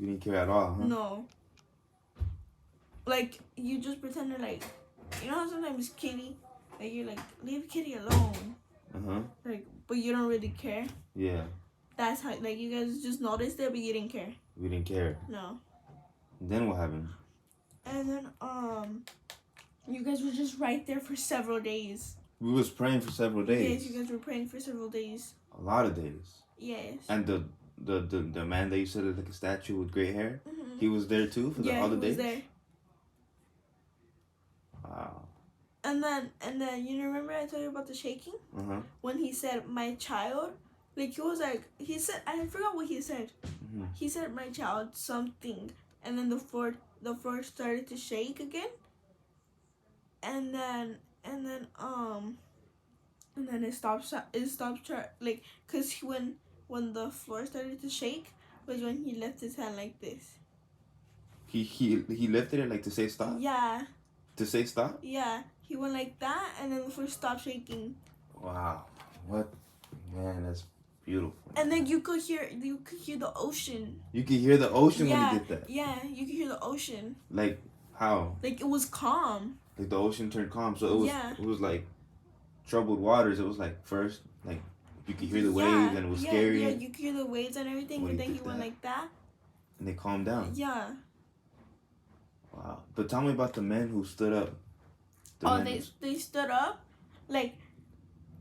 You didn't care at all, huh? No. Like, you just pretended like, you know how sometimes Kitty, like, you're like, leave Kitty alone. Uh-huh. Like, but you don't really care. Yeah. That's how, like, you guys just noticed it, but you didn't care. We didn't care. No. Then what happened? And then, you guys were just right there for several days. We was praying for several days. Yes, you guys were praying for several days. A lot of days. Yes. And the man that you said is like a statue with gray hair, Mm-hmm. he was there too for all the days? Yeah, he was there. Wow. And then you remember I told you about the shaking? Uh-huh. When he said, my child, like, he was like, he said, I forgot what he said. Mm-hmm. He said, my child, something. And then the floor started to shake again. And then it stopped, like, because when the floor started to shake was when he left his hand like this. He lifted it like to say stop? Yeah. To say stop? Yeah. He went like that, and then the floor stopped shaking. Wow. What? Man, that's beautiful. And then you could hear the ocean. You could hear the ocean when he did that? Yeah, you could hear the ocean. Like, how? Like, it was calm. Like the ocean turned calm, so it was like troubled waters. It was like first, like you could hear the waves and it was scary. Yeah, you could hear the waves and everything, When and he then he did went that. like that. And they calmed down. Yeah. Wow. But tell me about the men who stood up. They stood up, like.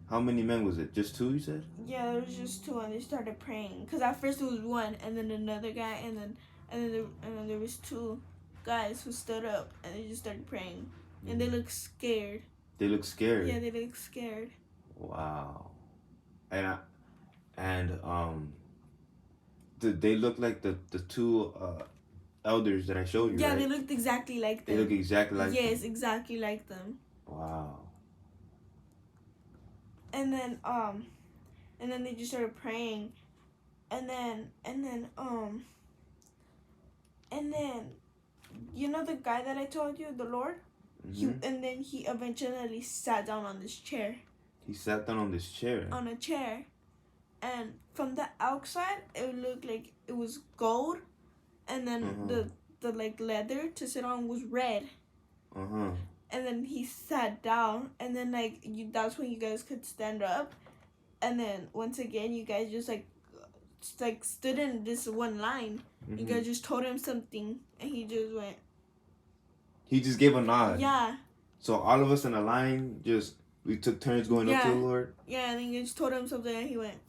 How many men was it? Just two, you said? Yeah, there was just two, and they started praying. Cause at first it was one, and then another guy, and then there was two guys who stood up, and they just started praying, and they looked scared. They looked scared. Yeah, they looked scared. Wow. Did they look like the two elders that I showed you? Yeah, right? they looked exactly like them. They look exactly like them. Yes, exactly like them. Wow. And then they just started praying, and then you know the guy that I told you, the Lord, Mm-hmm. he eventually sat down on this chair. He sat down on this chair. On a chair, and from the outside it looked like it was gold, and then the like leather to sit on was red. Uh-huh. And then he sat down, and then that's when you guys could stand up, and then once again you guys just like stood in this one line. Mm-hmm. You guys just told him something, and he just went. He just gave a nod. Yeah. So all of us in a line we took turns going up to the Lord. Yeah, and then you just told him something, and he went.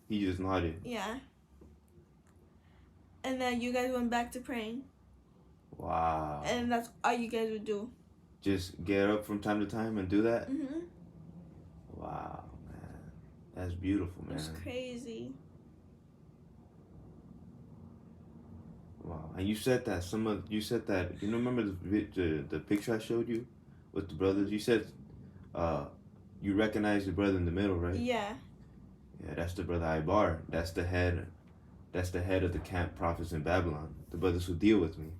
He just nodded. Yeah. And then you guys went back to praying. Wow. And that's all you guys would do. Just get up from time to time and do that? Mhm. Wow, man. That's beautiful, man. It's crazy. Wow. And you said that you remember the picture I showed you with the brothers? You said you recognize the brother in the middle, right? Yeah. Yeah, that's the brother Ibar. That's the head of the camp prophets in Babylon. The brothers who deal with me.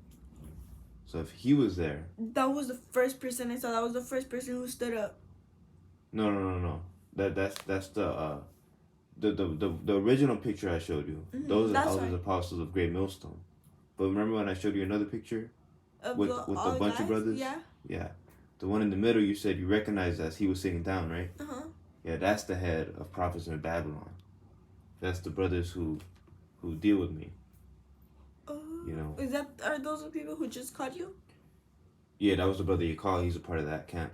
So if he was there. That was the first person I saw. That was the first person who stood up. No. That's the original picture I showed you. Mm-hmm. Those are all the apostles of Great Millstone. But remember when I showed you another picture with a bunch of brothers? Yeah. Yeah. The one in the middle, you said you recognized as he was sitting down, right? Uh-huh. Yeah, that's the head of prophets in Babylon. That's the brothers who deal with me. You know. Are those the people who just caught you? Yeah, that was the brother you called. He's a part of that camp.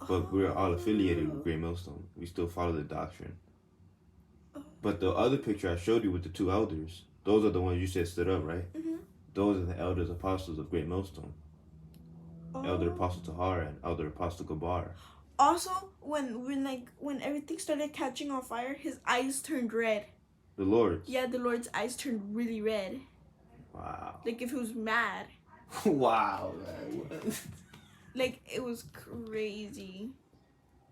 But we're all affiliated with Great Millstone. We still follow the doctrine. But the other picture I showed you with the two elders, those are the ones you said stood up, right? Mm-hmm. Those are the elders apostles of Great Millstone. Elder Apostle Tahar and Elder Apostle Gabar. Also, when everything started catching on fire, his eyes turned red. The Lord's? Yeah, the Lord's eyes turned really red. Wow. Like if he was mad. Wow, man. Like it was crazy.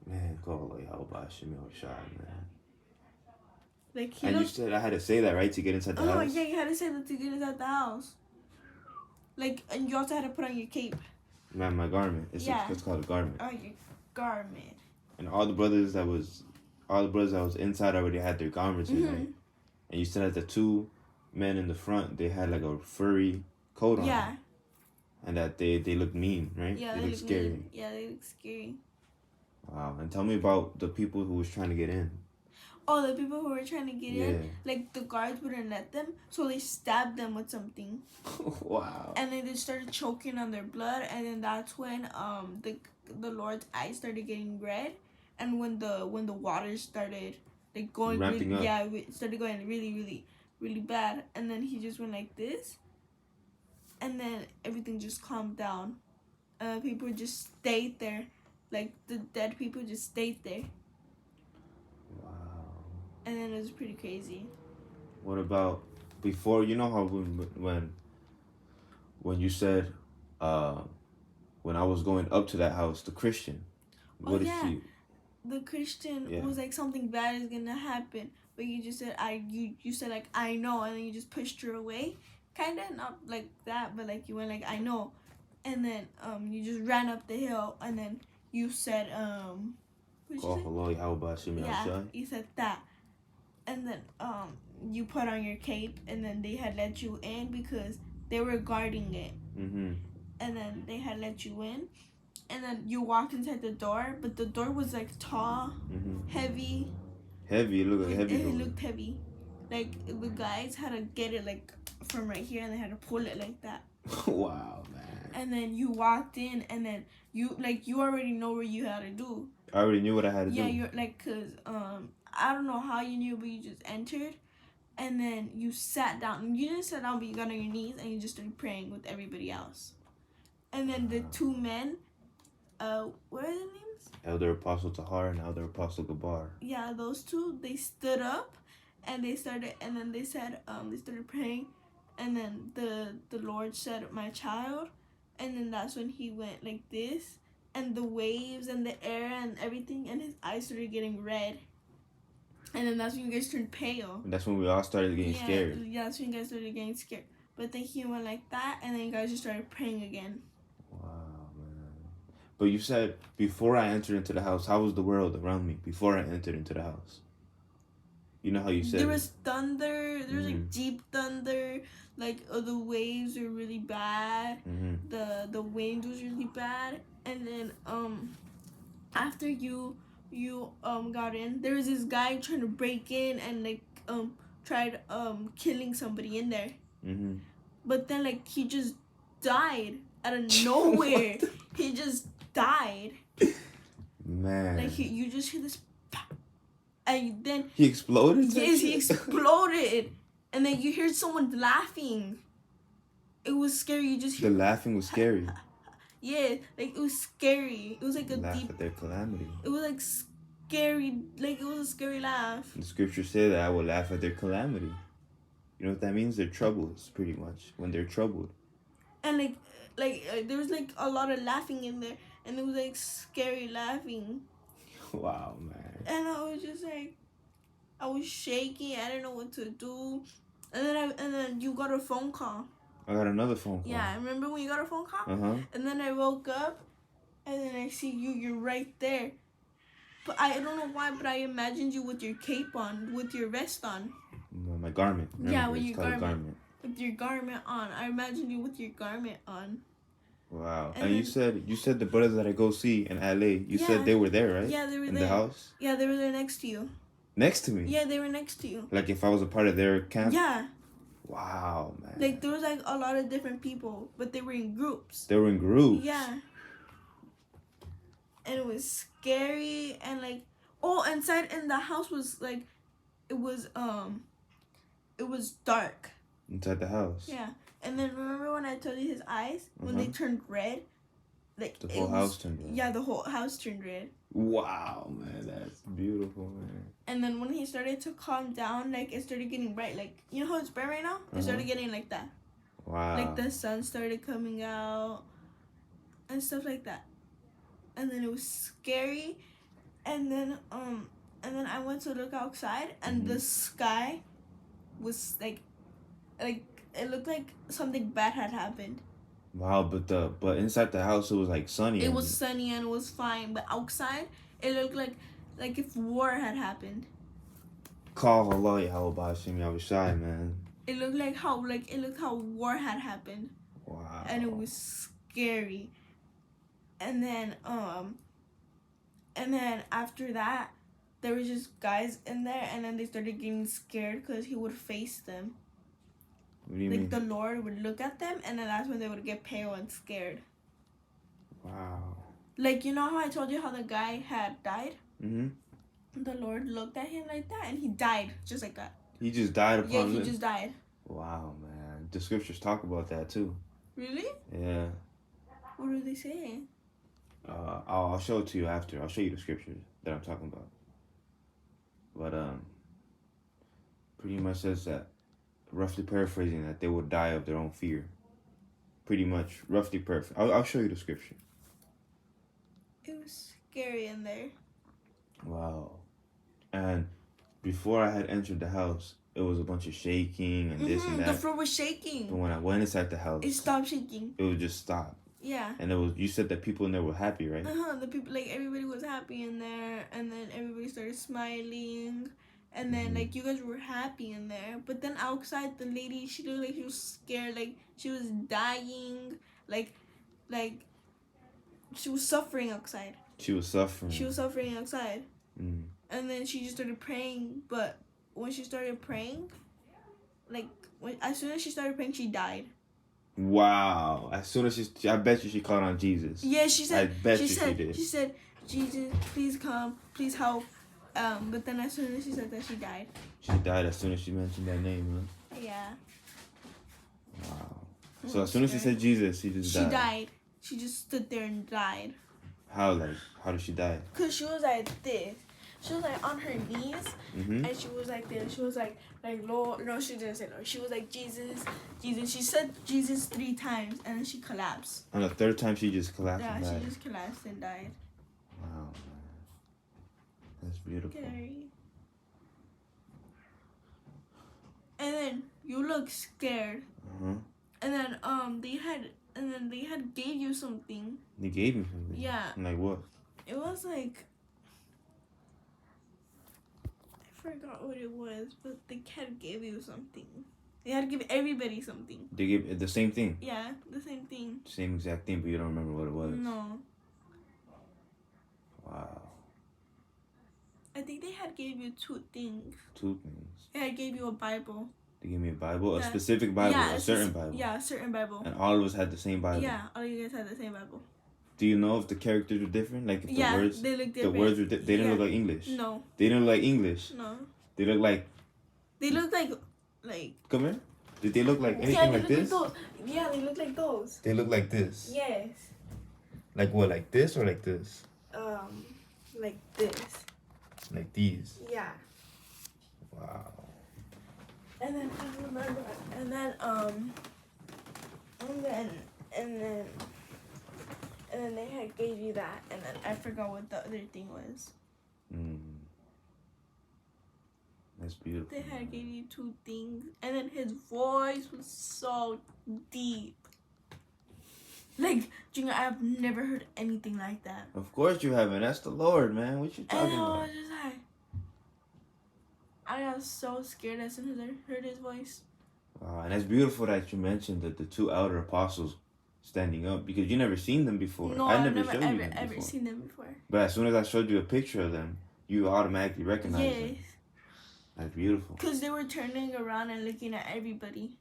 Man, call LORD YAHAWASHI Elders, man. Like and you said I had to say that, right, to get inside the house? Oh yeah, you had to say that to get inside the house. Like, and you also had to put on your cape. Man, my garment. It's called a garment. Oh, your garment. And all the brothers that was inside already had their garments in, right? And you said that the two men in the front, they had like a furry coat on. Yeah. And that they look mean, right? Yeah, they they look scary. mean. Yeah, they look scary. Wow. And tell me about the people who was trying to get in. Oh, the people who were trying to get Yeah. in, like the guards wouldn't let them, so they stabbed them with something. Wow. And then they started choking on their blood, and then that's when the Lord's eyes started getting red, and when the water started like going ramping really, up. yeah, it started going really bad, and then he just went like this, and then everything just calmed down. People just stayed there, like the dead people just stayed there. Wow. And then it was pretty crazy. What about before? You know how when you said, when I was going up to that house, the Christian. What did she? The Christian was like, something bad is gonna happen, but you just said you said like, I know, and then you just pushed her away, kind of not like that, but like you went like, I know, and then you just ran up the hill, and then you said what did you say? LORD YAHAWASHI Elders. You said that, and then you put on your cape, and then they had let you in because they were guarding it. And then they had let you in, and then you walked inside the door, but the door was like tall, heavy. Heavy, it looked like heavy. It looked heavy. Like the guys had to get it like from right here, and they had to pull it like that. Wow, man. And then you walked in, and then you already know what you had to do. I already knew what I had to do. Yeah, you're like, cause I don't know how you knew, but you just entered, and then you sat down. You didn't sit down, but you got on your knees, and you just started praying with everybody else. And then the two men, what are their names? Elder Apostle Tahar and Elder Apostle Gabar. Yeah, those two, they stood up, and they started praying, and then the Lord said, my child, and then that's when he went like this, and the waves and the air and everything, and his eyes started getting red, and then that's when you guys turned pale. And that's when we all started getting scared. Yeah, that's when you guys started getting scared. But then he went like that, and then you guys just started praying again. Wow, man. But you said, before I entered into the house, how was the world around me before I entered into the house? You know how you said... There was thunder. There was like deep thunder. Like the waves were really bad. The wind was really bad. And then after you got in, there was this guy trying to break in and like tried killing somebody in there. But then like he just died out of nowhere. He just died. Man. Like you just hear this, and then he exploded. Yes, he exploded, and then you hear someone laughing. It was scary. You just hear the laughing was scary. Yeah, like it was scary. It was like a laugh deep. At their calamity. It was like scary. Like it was a scary laugh. The scripture said that I will laugh at their calamity. You know what that means? Their troubles, pretty much. When they're troubled. And there was like a lot of laughing in there, and it was like scary laughing. Wow, man. And I was just like, I was shaking. I didn't know what to do. And then you got a phone call. I got another phone call. Yeah, remember when you got a phone call? And then I woke up, and then I see you. You're right there. But I don't know why, but I imagined you with your cape on, with your vest on. My garment. Remember, yeah, with your garment. With your garment on. I imagined you with your garment on. Wow. And you said the brothers that I go see in LA, you said they were there, right? Yeah, they were in there. The house? Yeah, they were there next to you. Next to me? Yeah, they were next to you. Like if I was a part of their camp? Yeah. Wow, man. Like there was like a lot of different people, but they were in groups. They were in groups? Yeah. And it was scary, and like, inside in the house was like, it was dark. Inside the house? Yeah. And then remember when I told you his eyes, when they turned red? Like the whole house turned red. Yeah, the whole house turned red. Wow, man, that's beautiful, man. And then when he started to calm down, like it started getting bright. Like, you know how it's bright right now? It started getting like that. Wow. Like the sun started coming out and stuff like that. And then it was scary. And then I went to look outside, and the sky was like it looked like something bad had happened. Wow, but inside the house it was like sunny. It was sunny and it was fine, but outside it looked like if war had happened. Call LORD YAHAWASHI Elders, man. It looked like how war had happened. Wow. And it was scary. And then after that, there was just guys in there, and then they started getting scared because he would face them. What do you Like mean? the Lord would look at them, and then that's when they would get pale and scared. Wow. Like, you know how I told you how the guy had died? Mm-hmm. The Lord looked at him like that, and he died just like that. He just died upon Yeah, he living. just died. Wow, man. The scriptures talk about that too. Really? Yeah. What do they say? I'll show it to you after. I'll show you the scriptures that I'm talking about. But pretty much says that, roughly paraphrasing, that they will die of their own fear. Pretty much, roughly perfect. I'll show you the scripture. It was scary in there. Wow. And before I had entered the house, it was a bunch of shaking and this and that. The floor was shaking. But when I went inside the house, It stopped shaking. it would just stop. Yeah. And it was, you said that people in there were happy, right? The people, like, everybody was happy in there, and then everybody started smiling, and then like you guys were happy in there. But then outside, the lady, she looked like she was scared, like she was dying, like she was suffering outside. She was suffering. She was suffering outside. Mm. And then she just started praying, but when she started praying, like as soon as she started praying, she died. Wow. As soon as I bet you she called on Jesus. Yeah, she said. I bet she did. She said, "Jesus, please come, please help." But then as soon as she said that, she died. She died as soon as she mentioned that name, huh? Yeah. Wow. So as soon as she said Jesus, she just died. She died. She just stood there and died. How did she die? Cause she was like this. She was like on her knees, Mm-hmm. and she was like this. She was like Lord. No, she didn't say Lord. She was like Jesus, Jesus. She said Jesus 3 times, and then she collapsed. On the third time, she just collapsed Yeah, and died. she just collapsed and died. Wow, man. That's beautiful. Scary. And then you look scared. Uh-huh. And then they had gave you something. They gave me something. Yeah. Like what? It was like, I forgot what it was, but the cat gave you something. They had to give everybody something. They gave the same thing. Yeah, the same thing. Same exact thing, but you don't remember what it was. No. Wow. I think they had gave you 2 things. 2 things. They had gave you a Bible. They gave me a Bible, Yeah. a specific Bible, Yeah, a certain Bible. Yeah, a certain Bible. And all of us had the same Bible. Yeah, all you guys had the same Bible. Do you know if the characters were different? Like if the Yeah, words, they look the different. words were they didn't look like English. No. They didn't look like English. No. They look like. They look like. Come here. Did they look like anything like this? Like those. Yeah, they look like those. They look like this. Yes. Like what? Like this or like this? Like this. Like these. Yeah. Wow. And then I remember, and then they had gave you that, and then I forgot what the other thing was. That's beautiful. They had gave you 2 things, and then his voice was so deep. Like, Junior, I've never heard anything like that. Of course you haven't. That's the Lord, man. What you talking And I about? was just like, I got so scared as soon as I heard his voice. Wow, and it's beautiful that you mentioned that the 2 elder apostles standing up, because you never seen them before. No, I I've never showed you them ever before. seen them before. But as soon as I showed you a picture of them, you automatically recognized Yes. them. That's beautiful. Because they were turning around and looking at everybody.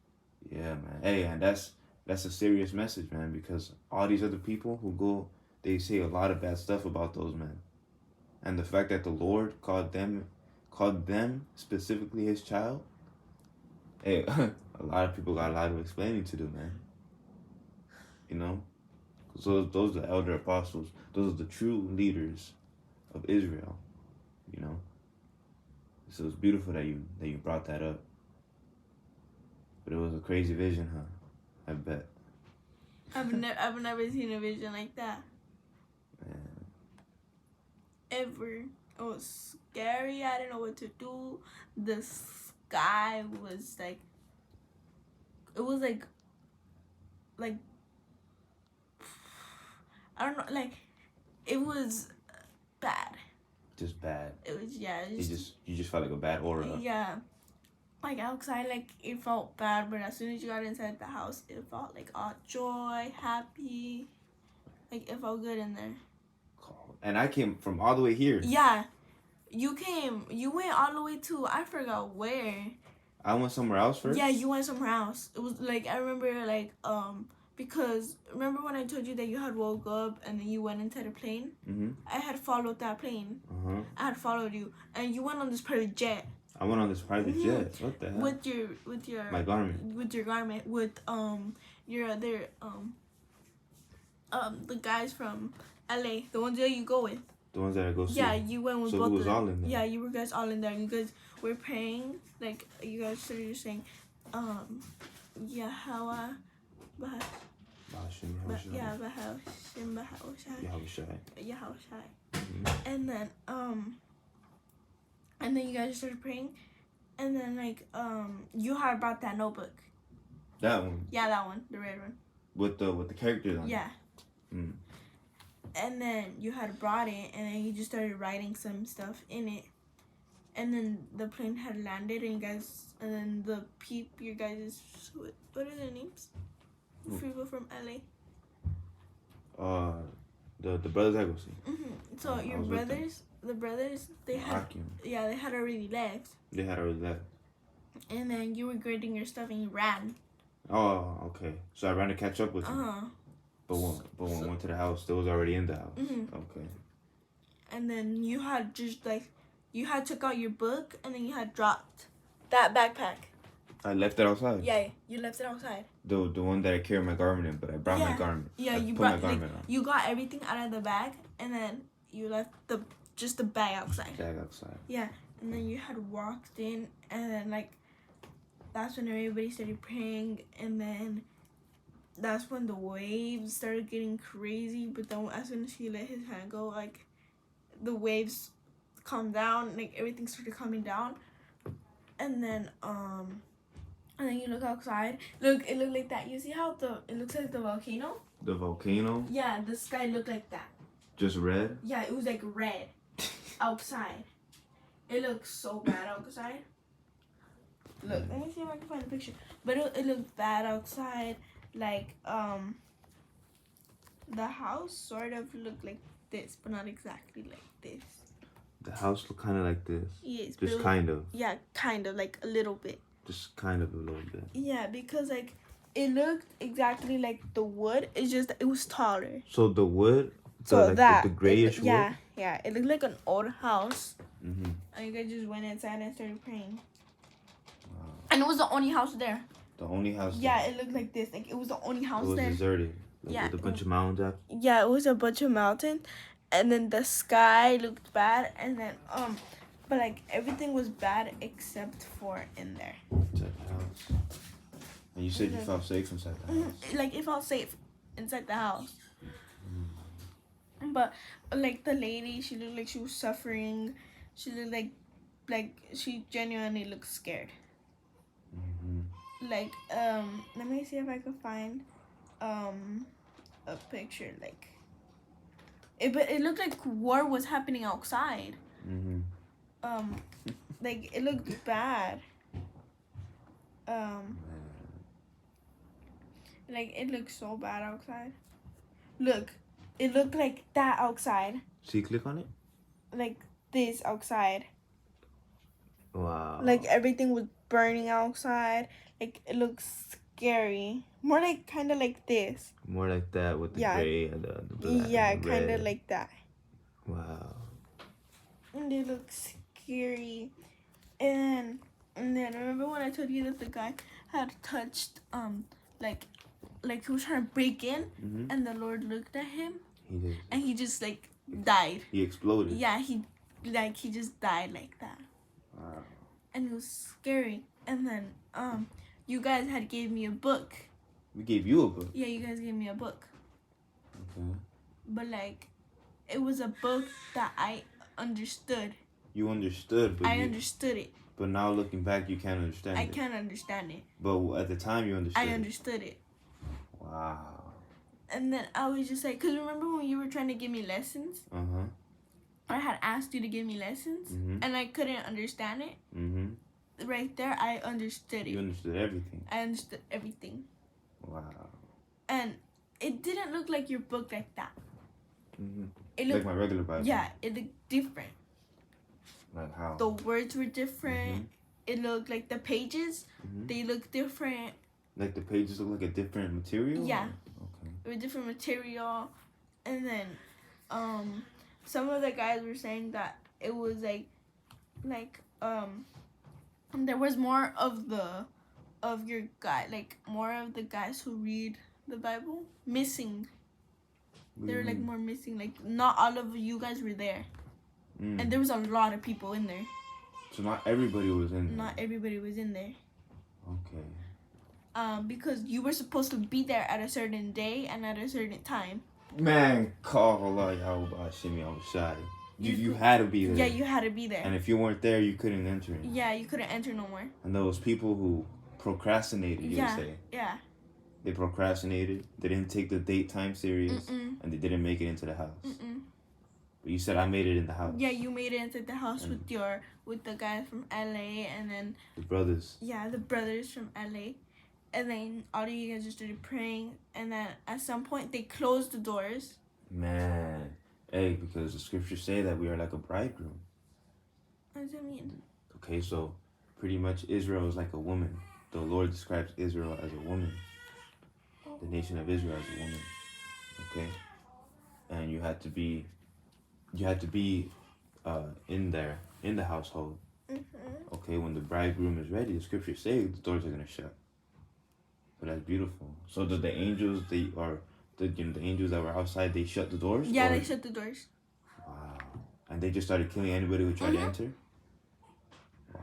Yeah, man. Hey, and that's a serious message, man, because all these other people who go, they say a lot of bad stuff about those men. And the fact that the Lord called them specifically his child, hey, a lot of people got a lot of explaining to do, man. You know? So those are the elder apostles. Those are the true leaders of Israel, you know? So it's beautiful that you brought that up. But it was a crazy vision, huh? I bet. I've never seen a vision like that. Man. Ever. It was scary. I didn't know what to do. The sky was like, it was like I don't know, like it was bad. Just bad. It was, yeah. You just felt like a bad aura. Yeah. like outside, like it felt bad, but as soon as you got inside the house, it felt like all joy, happy, like it felt good in there. And I came from all the way here. Yeah, you went all the way to, I forgot where. I went somewhere else first? Yeah, you went somewhere else. It was like, I remember like, because remember when I told you that you had woke up and then you went into the plane? Mm-hmm. I had followed that plane. Uh-huh. I had followed you, and you went on this private jet. I went on this private jet. What the hell? With your my garment. With your garment, with your other the guys from LA, the ones that you go with. The ones that I go see. Yeah, you went with so both who was of them. all in there? Yeah, you were guys all in there. You guys were praying, like you guys started saying, Yahawa, Yahawashi. And then you guys started praying, and then like you had brought that notebook. That one. Yeah, that one, the red one. With the characters on it. Yeah. Mm. And then you had brought it, and then you just started writing some stuff in it. And then the plane had landed, and then your guys, what are their names? People from LA. The brothers I go see. Mm-hmm. So your brothers, they had already left. They had already left. And then you were grading your stuff, and you ran. Oh, okay. So I ran to catch up with you. But when I went to the house, they was already in the house. Mm-hmm. Okay. And then you had took out your book, and then you had dropped that backpack. I left it outside. Yeah, you left it outside. The one that I carried my garment in, but I brought my garment. Yeah, you brought my garment on. You got everything out of the bag, and then you left just the bag outside. Bag outside. Yeah, and then you had walked in, and then like that's when everybody started praying, and then that's when the waves started getting crazy. But then as soon as he let his hand go, like the waves calmed down, like everything started calming down, and then you look outside. Look, it looked like that. You see how it looks like the volcano? The volcano? Yeah, the sky looked like that. Just red? Yeah, it was like red outside. It looked so bad outside. Look, let me see if I can find a picture. But it looked bad outside. Like, the house sort of looked like this, but not exactly like this. The house looked kind of like this. Yes. Just kind of. Yeah, kind of, like a little bit. Just kind of a little bit. Yeah, because like it looked exactly like the wood. It's just it was taller. So the wood, the grayish wood. Yeah, it looked like an old house. Mm-hmm. And you guys just went inside and started praying. Wow. And it was the only house there. The only house. Yeah, it looked like this. Like it was the only house there. It was deserted. Like, with a bunch of mountains up. Yeah, it was a bunch of mountains, and then the sky looked bad, and then but like everything was bad except for in there. Inside the house. And you said you felt safe inside the house. Like it felt safe inside the house. But like the lady, she looked like she was suffering. She looked like she genuinely looked scared. Like let me see if I can find a picture. Like but it looked like war was happening outside. Like it looked bad. Like it looked so bad outside. Look, it looked like that outside. So you click on it? Like this outside. Wow. Like everything was burning outside. Like it looks scary. More like kind of like this. More like that with the gray and the black. Yeah, kind of like that. Wow. And it looks scary. And then remember when I told you that the guy had touched like he was trying to break in, and the Lord looked at him. He did. And he just like died. He exploded. Yeah, he just died like that. Wow. And it was scary. And then you guys had gave me a book. We gave you a book? Yeah, you guys gave me a book. Okay. But like it was a book that I understood. You understood, but I understood it. But now looking back, you can't understand it. I can't understand it. But at the time, you understood. I understood it. Wow. And then I was just like, because remember when you were trying to give me lessons? I had asked you to give me lessons, and I couldn't understand it. right there, I understood it. You understood everything. I understood everything. Wow. And it didn't look like your book like that. Mm-hmm. It looked like my regular Bible. Yeah, it looked different. Like how? The words were different. It looked like the pages. They look different. Like the pages look like a different material? Yeah. Okay. With different material. And then some of the guys were saying that it was like there was more of your guy, like more of the guys who read the Bible missing. They were like more missing, like not all of you guys were there. And there was a lot of people in there. So not everybody was in there. Not everybody was in there. Okay. Because you were supposed to be there at a certain day and at a certain time. Man, call LORD YAHAWASHI Elders. You had to be there. Yeah, you had to be there. And if you weren't there, you couldn't enter in. Yeah, you couldn't enter no more. And those people who procrastinated, you would say. Yeah. They procrastinated. They didn't take the date time serious. And they didn't make it into the house. But you said I made it in the house. Yeah, you made it into the house with the guy from LA and then the brothers. Yeah, the brothers from LA. And then all of you guys just started praying, and then at some point they closed the doors. Man. Hey, because the scriptures say that we are like a bridegroom. What does that mean? Okay, so pretty much Israel is like a woman. The Lord describes Israel as a woman. The nation of Israel as a woman. Okay? And you had to be in there, in the household. Okay, when the bridegroom is ready, the scriptures say the doors are going to shut. So that's beautiful. So did the angels, the angels that were outside, they shut the doors? Yeah, they shut the doors. Wow. And they just started killing anybody who tried to enter? Wow.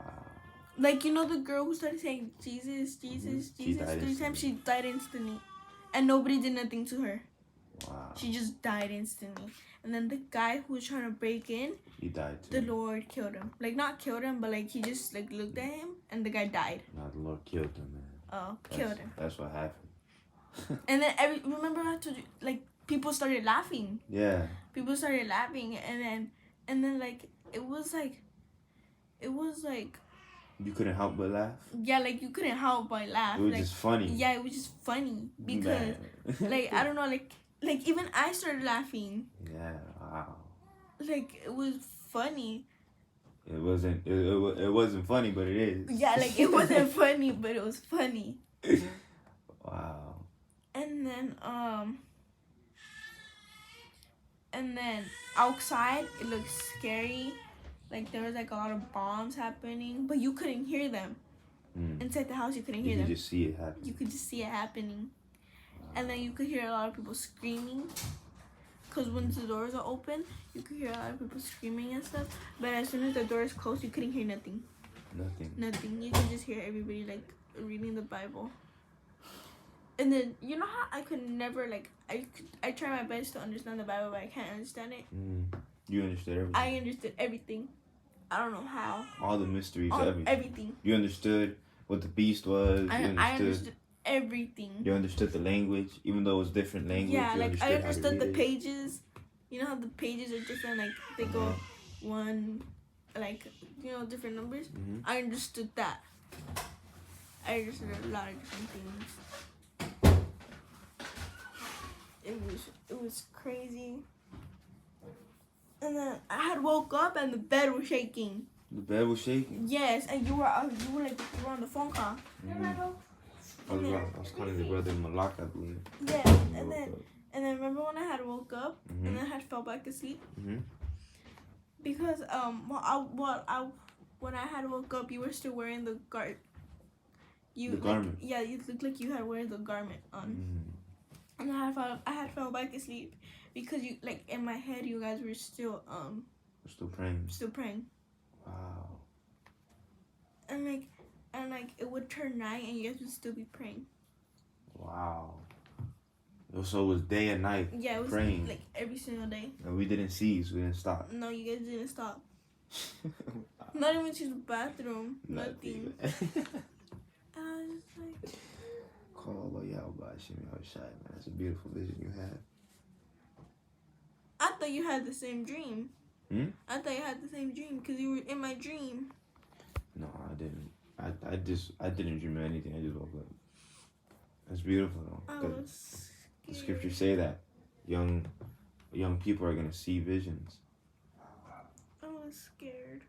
Like, you know the girl who started saying, Jesus, Jesus, Jesus, 3 times? She died instantly. And nobody did nothing to her. Wow. She just died instantly. And then the guy who was trying to break in, he died too. The Lord killed him. Like, not killed him, but like he just like looked at him and the guy died. No, the Lord killed him, man. Oh, killed him. That's what happened. And then remember I told you, like, people started laughing. Yeah. People started laughing, and then like it was like you couldn't help but laugh. Yeah, like you couldn't help but laugh. It was just funny. Yeah, it was just funny because like I don't know, like even I started laughing. Yeah. Wow. Like it was funny. It wasn't funny, but it is. Yeah, like it wasn't funny, but it was funny. Wow. And then outside it looked scary. Like there was like a lot of bombs happening, but you couldn't hear them. Inside the house you couldn't hear them. You could just see it happening. You could just see it happening. And then you could hear a lot of people screaming. Because once the doors are open, you could hear a lot of people screaming and stuff. But as soon as the doors closed, you couldn't hear nothing. Nothing. You could just hear everybody like reading the Bible. And then you know how I could never I try my best to understand the Bible, but I can't understand it. You understood everything. I understood everything. I don't know how. All the mysteries, everything. You understood what the beast was. I understood everything. You understood the language, even though it was different language. Yeah, like I understood the pages. You know how the pages are different, like they go one, like, you know, different numbers. I understood that. I understood a lot of different things. It was crazy. And then I had woke up and the bed was shaking. The bed was shaking? Yes, and you were on the phone call. I was calling your brother Malak, I believe. Yeah, and then remember when I had woke up and then I had fell back asleep? Because when I had woke up, you were still wearing the garment. Yeah, you looked like you had wear the garment on. And I had fell back asleep because you, like, in my head you guys were still praying. Still praying. Wow. And like it would turn night and you guys would still be praying. Wow. So it was day and night. Yeah, it was praying. Like every single day. And we didn't cease. We didn't stop. No, you guys didn't stop. Not even to the bathroom. Nothing. I was just like, call LORD YAHAWASHI Elders, man. That's a beautiful vision you had. I thought you had the same dream. I thought you had the same dream because you were in my dream. No, I didn't. I didn't dream of anything. I just woke up. It's beautiful though. I 'Cause was the scared. scriptures say that young people are gonna see visions. I was scared.